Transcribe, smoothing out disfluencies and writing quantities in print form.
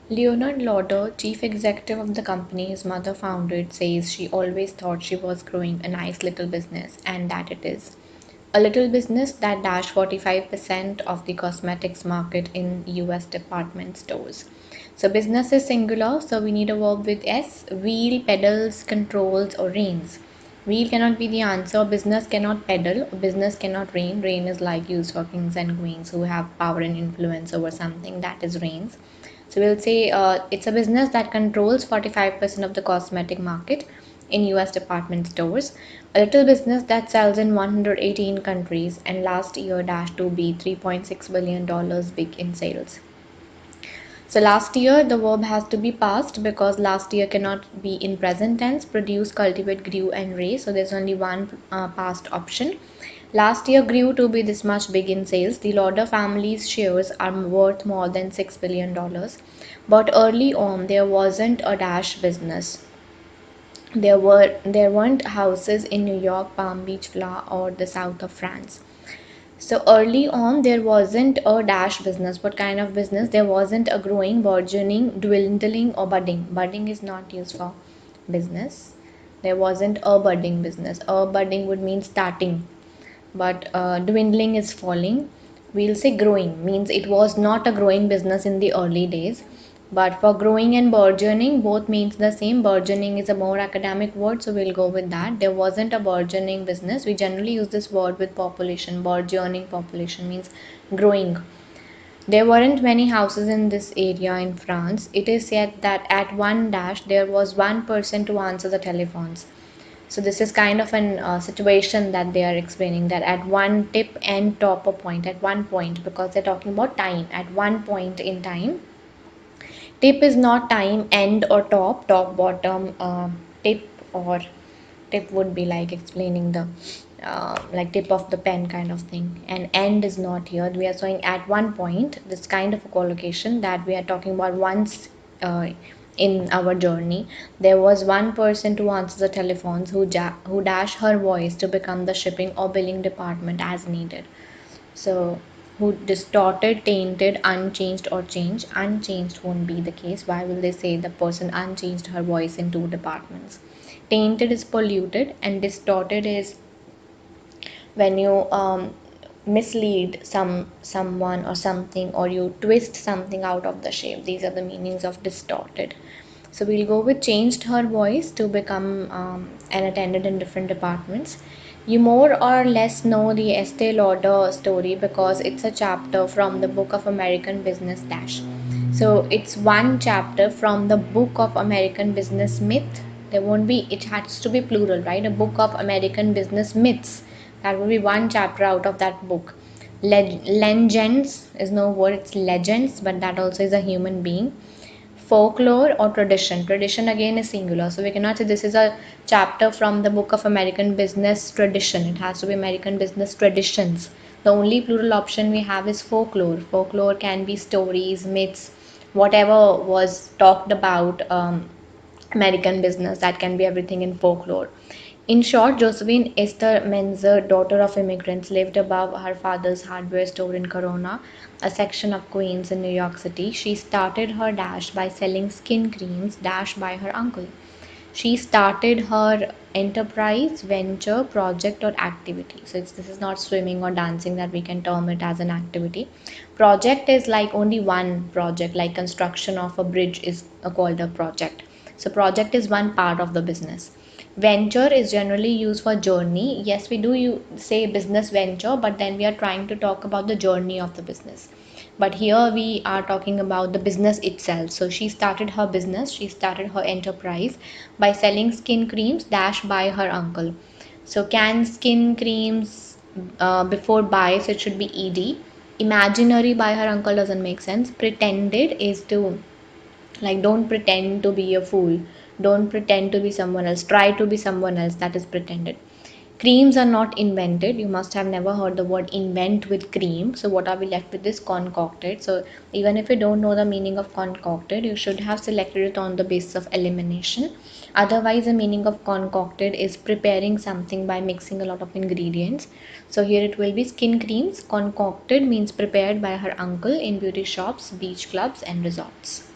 Leonard Lauder, chief executive of the company his mother founded, says she always thought she was growing a nice little business, and that it is. A little business that dashed 45% of the cosmetics market in US department stores. So, business is singular, so we need a verb with S. Wheel, pedals, controls, or reins. Wheel cannot be the answer. Business cannot pedal. Business cannot reign. Reign is like used for kings and queens who have power and influence over something. That is reigns. So we'll say it's a business that controls 45% of the cosmetic market in US department stores. A little business that sells in 118 countries and last year dashed to be $3.6 billion big in sales. So last year the verb has to be past because last year cannot be in present tense. Produce, cultivate, grew and raise. So there's only one past option. Last year grew to be this much big in sales. The Lauder family's shares are worth more than $6 billion. But early on there wasn't a dash business. There weren't houses in New York, Palm Beach, Florida, or the south of France. So early on, there wasn't a dash business. What kind of business? There wasn't a growing, burgeoning, dwindling, or budding. Budding is not used for business. There wasn't a budding business. A budding would mean starting, but dwindling is falling. We'll say growing means it was not a growing business in the early days, but for growing and burgeoning both means the same. Burgeoning is a more academic word, so we'll go with that. There wasn't a burgeoning business. We generally use this word with population. Burgeoning population means growing. There weren't many houses in this area in France. It is said that at one dash there was one person to answer the telephones. So this is kind of an situation that they are explaining, that at one tip and top a point, at one point, because they're talking about time, at one point in time. Tip is not time, end or top, top, bottom, tip, or tip would be like explaining the like tip of the pen kind of thing, and end is not here. We are showing at one point, this kind of a collocation that we are talking about once in our journey. There was one person to answer the telephones who dashed her voice to become the shipping or billing department as needed. So, who distorted, tainted, unchanged, or changed? Unchanged won't be the case. Why will they say the person unchanged her voice in two departments? Tainted is polluted, and distorted is when you mislead someone or something, or you twist something out of the shape. These are the meanings of distorted. So we'll go with changed her voice to become an attendant in different departments. You more or less know the Estee Lauder story because it's a chapter from the Book of American Business Dash. So it's one chapter from the Book of American Business Myth. There won't be, it has to be plural, right? A Book of American Business Myths. That will be one chapter out of that book. Legends is no word, it's legends, but that also is a human being. Folklore or tradition. Tradition again is singular, so we cannot say this is a chapter from the Book of American Business Tradition. It has to be American Business Traditions. The only plural option we have is folklore. Folklore can be stories, myths, whatever was talked about American business. That can be everything in folklore. In short, Josephine Esther Menzer, daughter of immigrants, lived above her father's hardware store in Corona, a section of Queens in New York City. She started her dash by selling skin creams dashed by her uncle. She started her enterprise, venture, project, or activity. So this is not swimming or dancing that we can term it as an activity. Project is like only one project, like construction of a bridge is called a project. So project is one part of the business. Venture is generally used for journey. Yes, we do say business venture, but then we are trying to talk about the journey of the business. But here we are talking about the business itself. So she started her business, she started her enterprise by selling skin creams dashed by her uncle. So can skin creams before buy, so it should be ed. Imaginary by her uncle doesn't make sense. Pretended is to, like, don't pretend to be a fool, don't pretend to be someone else, try to be someone else. That is pretended. Creams are not invented. You must have never heard the word invent with cream. So what are we left with is concocted. So even if you don't know the meaning of concocted, you should have selected it on the basis of elimination. Otherwise, the meaning of concocted is preparing something by mixing a lot of ingredients. So here it will be skin creams. Concocted means prepared by her uncle in beauty shops, beach clubs and resorts.